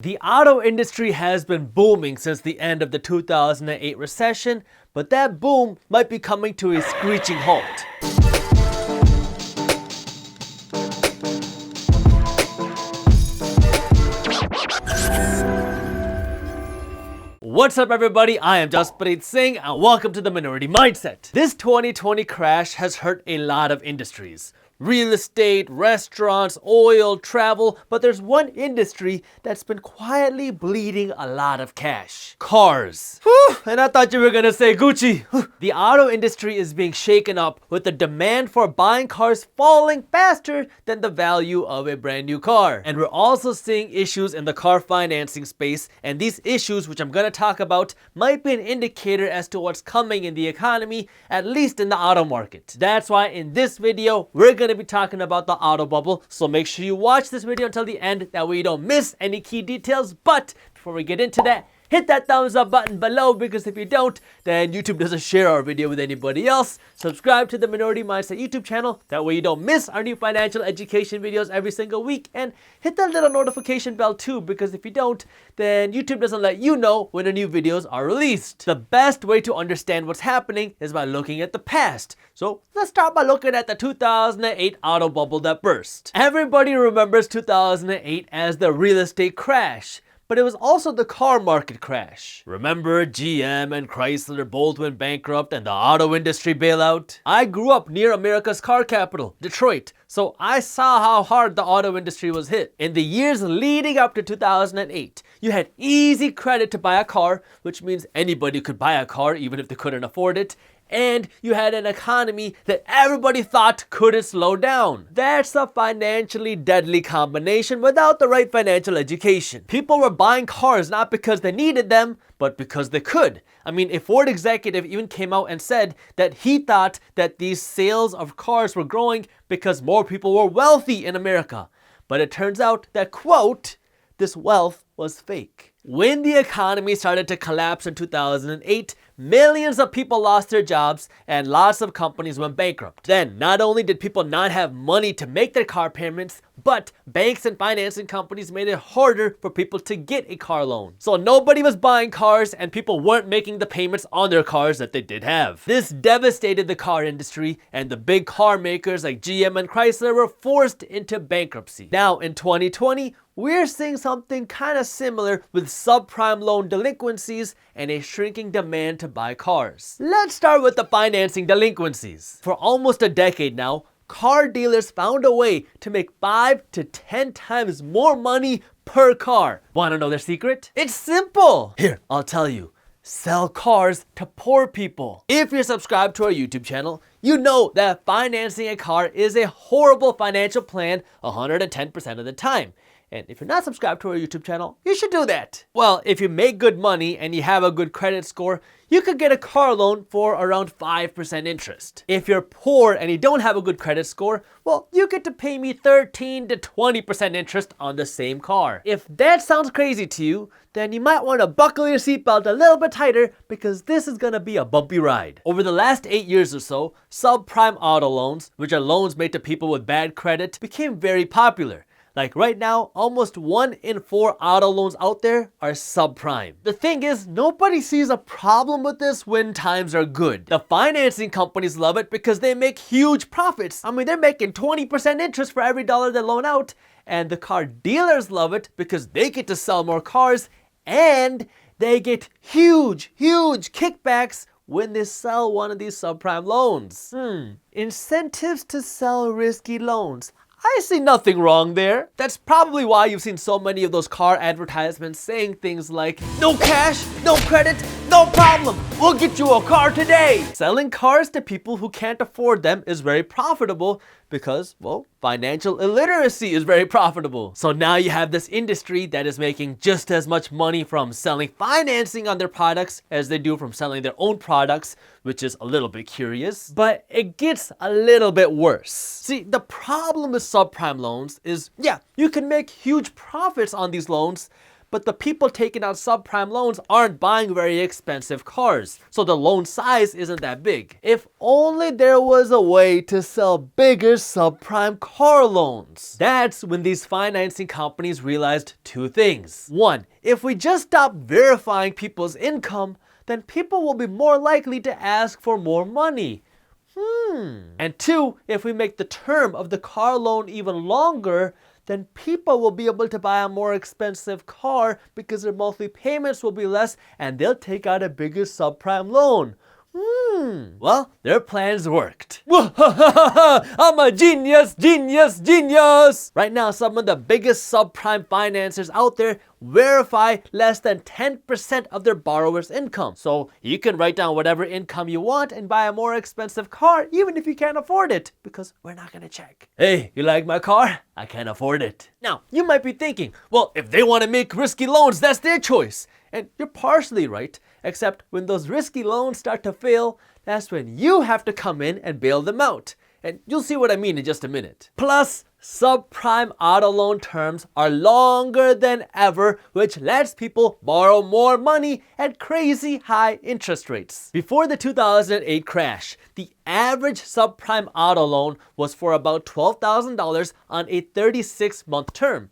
The auto industry has been booming since the end of the 2008 recession, but that boom might be coming to a screeching halt. What's up everybody, I am Jasprit Singh and welcome to the Minority Mindset. This 2020 crash has hurt a lot of industries. Real estate, restaurants, oil, travel, but there's one industry that's been quietly bleeding a lot of cash. Cars. Whew, and I thought you were gonna say Gucci. Whew. The auto industry is being shaken up with the demand for buying cars falling faster than the value of a brand new car. And we're also seeing issues in the car financing space, and these issues, which I'm gonna talk about, might be an indicator as to what's coming in the economy, at least in the auto market. That's why in this video, we're gonna be talking about the auto bubble, so make sure you watch this video until the end, that way you don't miss any key details. But before we get into that, hit that thumbs up button below, because if you don't, then YouTube doesn't share our video with anybody else. Subscribe to the Minority Mindset YouTube channel, that way you don't miss our new financial education videos every single week, and hit that little notification bell too, because if you don't, then YouTube doesn't let you know when the new videos are released. The best way to understand what's happening is by looking at the past. So let's start by looking at the 2008 auto bubble that burst. Everybody remembers 2008 as the real estate crash, but it was also the car market crash. Remember GM and Chrysler both went bankrupt and the auto industry bailout? I grew up near America's car capital, Detroit, so I saw how hard the auto industry was hit. In the years leading up to 2008, you had easy credit to buy a car, which means anybody could buy a car even if they couldn't afford it. And you had an economy that everybody thought couldn't slow down. That's a financially deadly combination without the right financial education. People were buying cars not because they needed them, but because they could. I mean, a Ford executive even came out and said that he thought that these sales of cars were growing because more people were wealthy in America. But it turns out that, quote, this wealth was fake. When the economy started to collapse in 2008, millions of people lost their jobs and lots of companies went bankrupt. Then, not only did people not have money to make their car payments, but banks and financing companies made it harder for people to get a car loan. So nobody was buying cars and people weren't making the payments on their cars that they did have. This devastated the car industry, and the big car makers like GM and Chrysler were forced into bankruptcy. Now in 2020, we're seeing something kind of similar with subprime loan delinquencies and a shrinking demand to buy cars. Let's start with the financing delinquencies. For almost a decade now, car dealers found a way to make 5 to 10 times more money per car. Want to know their secret? It's simple. Here, I'll tell you. Sell cars to poor people. If you're subscribed to our YouTube channel, you know that financing a car is a horrible financial plan 110% of the time. And if you're not subscribed to our YouTube channel, you should do that. Well, if you make good money and you have a good credit score, you could get a car loan for around 5% interest. If you're poor and you don't have a good credit score, well, you get to pay me 13 to 20% interest on the same car. If that sounds crazy to you, then you might want to buckle your seatbelt a little bit tighter, because this is gonna be a bumpy ride. Over the last 8 years or so, subprime auto loans, which are loans made to people with bad credit, became very popular. Like right now, almost 1 in 4 auto loans out there are subprime. The thing is, nobody sees a problem with this when times are good. The financing companies love it because they make huge profits. I mean, they're making 20% interest for every dollar they loan out. And the car dealers love it because they get to sell more cars and they get huge kickbacks when they sell one of these subprime loans. Incentives to sell risky loans. I see nothing wrong there. That's probably why you've seen so many of those car advertisements saying things like, no cash, no credit, no problem, we'll get you a car today. Selling cars to people who can't afford them is very profitable because, well, financial illiteracy is very profitable. So now you have this industry that is making just as much money from selling financing on their products as they do from selling their own products, which is a little bit curious. But it gets a little bit worse. See, the problem with subprime loans is, yeah, you can make huge profits on these loans, but the people taking out subprime loans aren't buying very expensive cars, so the loan size isn't that big. If only there was a way to sell bigger subprime car loans. That's when these financing companies realized two things. One, if we just stop verifying people's income, then people will be more likely to ask for more money. And two, if we make the term of the car loan even longer, then people will be able to buy a more expensive car because their monthly payments will be less and they'll take out a bigger subprime loan. Well, their plans worked. I'm a genius, genius, genius! Right now, some of the biggest subprime financiers out there verify less than 10% of their borrower's income. So you can write down whatever income you want and buy a more expensive car even if you can't afford it, because we're not gonna check. Hey, you like my car? I can't afford it. Now, you might be thinking, well, if they want to make risky loans, that's their choice. And you're partially right, except when those risky loans start to fail, that's when you have to come in and bail them out. And you'll see what I mean in just a minute. Plus, subprime auto loan terms are longer than ever, which lets people borrow more money at crazy high interest rates. Before the 2008 crash, the average subprime auto loan was for about $12,000 on a 36-month term.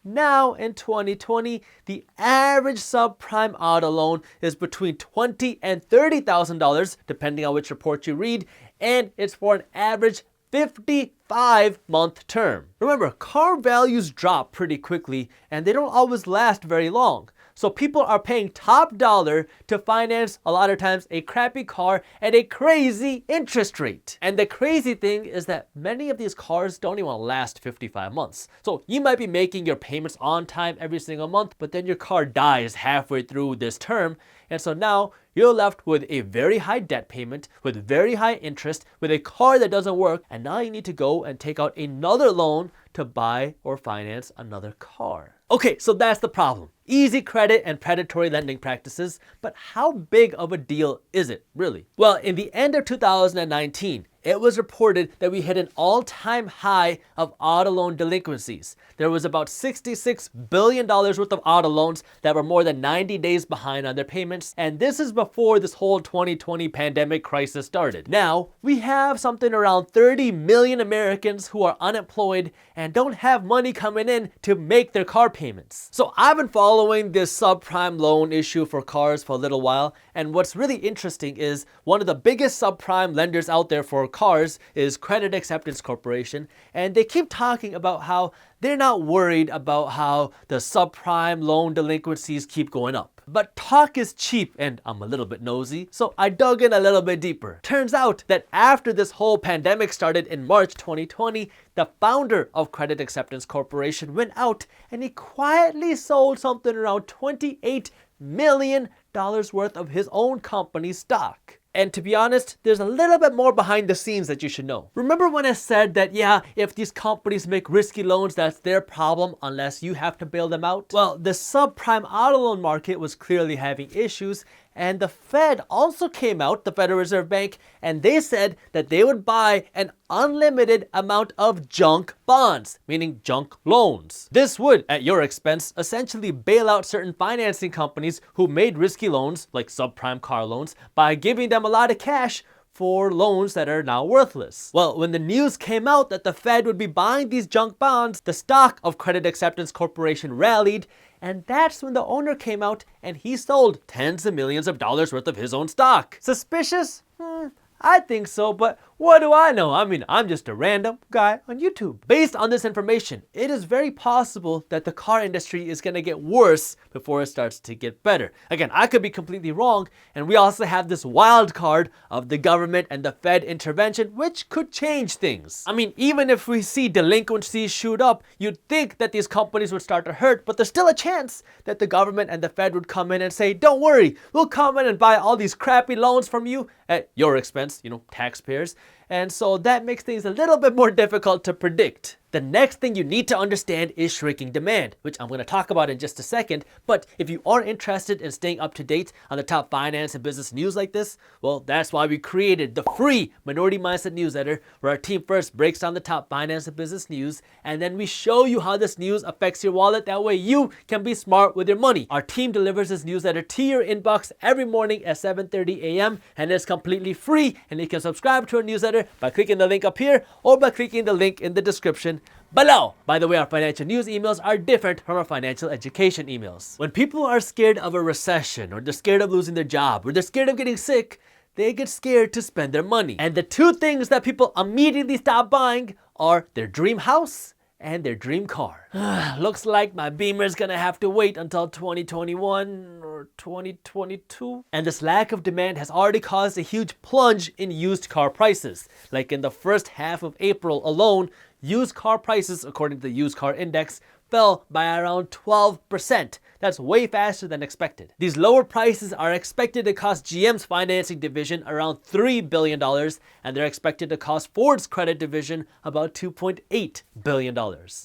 Now, in 2020, the average subprime auto loan is between $20,000 and $30,000, depending on which report you read, and it's for an average 55-month term. Remember, car values drop pretty quickly, and they don't always last very long. So people are paying top dollar to finance a lot of times a crappy car at a crazy interest rate. And the crazy thing is that many of these cars don't even last 55 months. So you might be making your payments on time every single month, but then your car dies halfway through this term. And so now you're left with a very high debt payment, with very high interest, with a car that doesn't work, and now you need to go and take out another loan to buy or finance another car. Okay, so that's the problem. Easy credit and predatory lending practices, but how big of a deal is it really? Well, in the end of 2019, it was reported that we hit an all-time high of auto loan delinquencies. There was about $66 billion worth of auto loans that were more than 90 days behind on their payments, and this is before this whole 2020 pandemic crisis started. Now, we have something around 30 million Americans who are unemployed and don't have money coming in to make their car payments. So I've been following this subprime loan issue for cars for a little while, and what's really interesting is one of the biggest subprime lenders out there for cars is Credit Acceptance Corporation, and they keep talking about how they're not worried about how the subprime loan delinquencies keep going up. But talk is cheap, and I'm a little bit nosy, so I dug in a little bit deeper. Turns out that after this whole pandemic started in March 2020, the founder of Credit Acceptance Corporation went out and he quietly sold something around $28 million worth of his own company's stock. And to be honest, there's a little bit more behind the scenes that you should know. Remember when I said that, yeah, if these companies make risky loans, that's their problem unless you have to bail them out? Well, the subprime auto loan market was clearly having issues, and the Fed also came out, the Federal Reserve Bank, and they said that they would buy an unlimited amount of junk bonds, meaning junk loans. This would, at your expense, essentially bail out certain financing companies who made risky loans, like subprime car loans, by giving them a lot of cash for loans that are now worthless. Well, when the news came out that the Fed would be buying these junk bonds, the stock of Credit Acceptance Corporation rallied, and that's when the owner came out and he sold tens of millions of dollars worth of his own stock. Suspicious? I think so, but what do I know? I mean, I'm just a random guy on YouTube. Based on this information, it is very possible that the car industry is going to get worse before it starts to get better. Again, I could be completely wrong, and we also have this wild card of the government and the Fed intervention, which could change things. I mean, even if we see delinquencies shoot up, you'd think that these companies would start to hurt, but there's still a chance that the government and the Fed would come in and say, don't worry, we'll come in and buy all these crappy loans from you at your expense, taxpayers. And so that makes things a little bit more difficult to predict. The next thing you need to understand is shrinking demand, which I'm going to talk about in just a second. But if you are interested in staying up to date on the top finance and business news like this, well, that's why we created the free Minority Mindset newsletter, where our team first breaks down the top finance and business news, and then we show you how this news affects your wallet. That way you can be smart with your money. Our team delivers this newsletter to your inbox every morning at 7:30 a.m. and it's completely free, and you can subscribe to our newsletter by clicking the link up here or by clicking the link in the description below. By the way, our financial news emails are different from our financial education emails. When people are scared of a recession, or they're scared of losing their job, or they're scared of getting sick, they get scared to spend their money. And the two things that people immediately stop buying are their dream house and their dream car. Looks like my Beamer's gonna have to wait until 2021 or 2022. And this lack of demand has already caused a huge plunge in used car prices. Like in the first half of April alone, used car prices, according to the used car index, fell by around 12%. That's way faster than expected. These lower prices are expected to cost GM's financing division around $3 billion, and they're expected to cost Ford's credit division about $2.8 billion.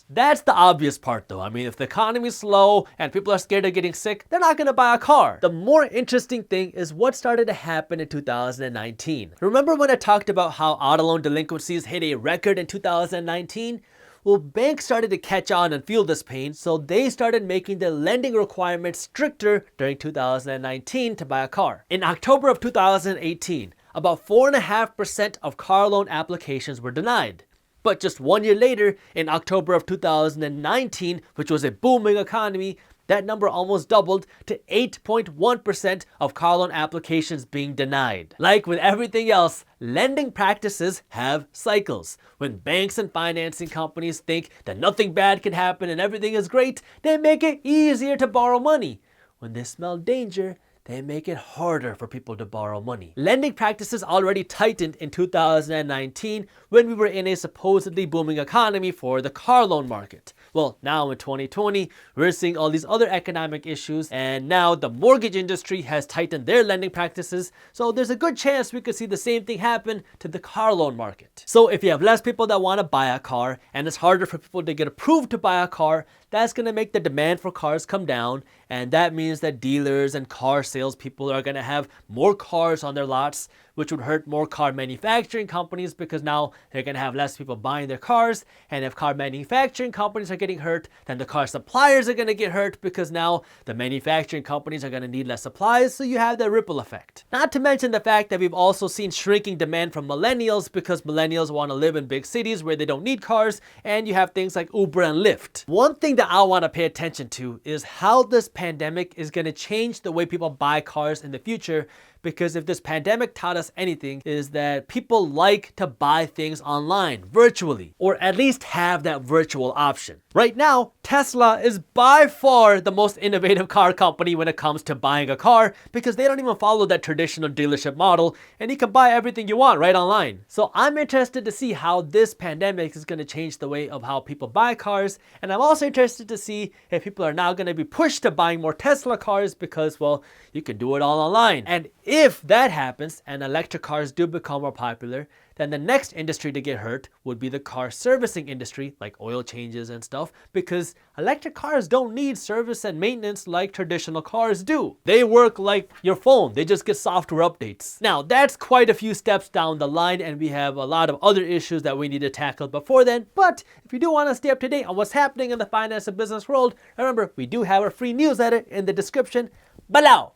That's the obvious part though. I mean, if the economy is slow and people are scared of getting sick, they're not gonna buy a car. The more interesting thing is what started to happen in 2019. Remember when I talked about how auto loan delinquencies hit a record in 2019? Well, banks started to catch on and feel this pain, so they started making the lending requirements stricter during 2019 to buy a car. In October of 2018, about 4.5% of car loan applications were denied. But just 1 year later, in October of 2019, which was a booming economy, that number almost doubled to 8.1% of car loan applications being denied. Like with everything else, lending practices have cycles. When banks and financing companies think that nothing bad can happen and everything is great, they make it easier to borrow money. When they smell danger, they make it harder for people to borrow money. Lending practices already tightened in 2019 when we were in a supposedly booming economy for the car loan market. Well, now in 2020, we're seeing all these other economic issues, and now the mortgage industry has tightened their lending practices, so there's a good chance we could see the same thing happen to the car loan market. So if you have less people that want to buy a car, and it's harder for people to get approved to buy a car, that's going to make the demand for cars come down, and that means that dealers and car salespeople are going to have more cars on their lots, which would hurt more car manufacturing companies because now they're going to have less people buying their cars. And if car manufacturing companies are getting hurt, then the car suppliers are going to get hurt because now the manufacturing companies are going to need less supplies. So you have the ripple effect. Not to mention the fact that we've also seen shrinking demand from millennials because millennials want to live in big cities where they don't need cars, and you have things like Uber and Lyft. One thing that I want to pay attention to is how this pandemic is going to change the way people buy cars in the future. Because if this pandemic taught us anything, is that people like to buy things online, virtually, or at least have that virtual option. Right now, Tesla is by far the most innovative car company when it comes to buying a car, because they don't even follow that traditional dealership model, and you can buy everything you want right online. So I'm interested to see how this pandemic is going to change the way of how people buy cars, and I'm also interested to see if people are now going to be pushed to buying more Tesla cars because, well, you can do it all online. And if that happens and electric cars do become more popular, then the next industry to get hurt would be the car servicing industry, like oil changes and stuff, because electric cars don't need service and maintenance like traditional cars do. They work like your phone, they just get software updates. Now, that's quite a few steps down the line, and we have a lot of other issues that we need to tackle before then. But if you do want to stay up to date on what's happening in the finance and business world, remember, we do have a free newsletter in the description below.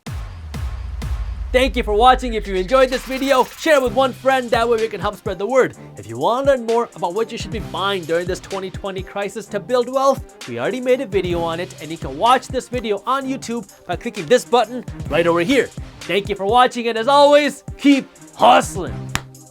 Thank you for watching. If you enjoyed this video, share it with one friend, that way we can help spread the word. If you want to learn more about what you should be buying during this 2020 crisis to build wealth, we already made a video on it, and you can watch this video on YouTube by clicking this button right over here. Thank you for watching, and as always, keep hustling.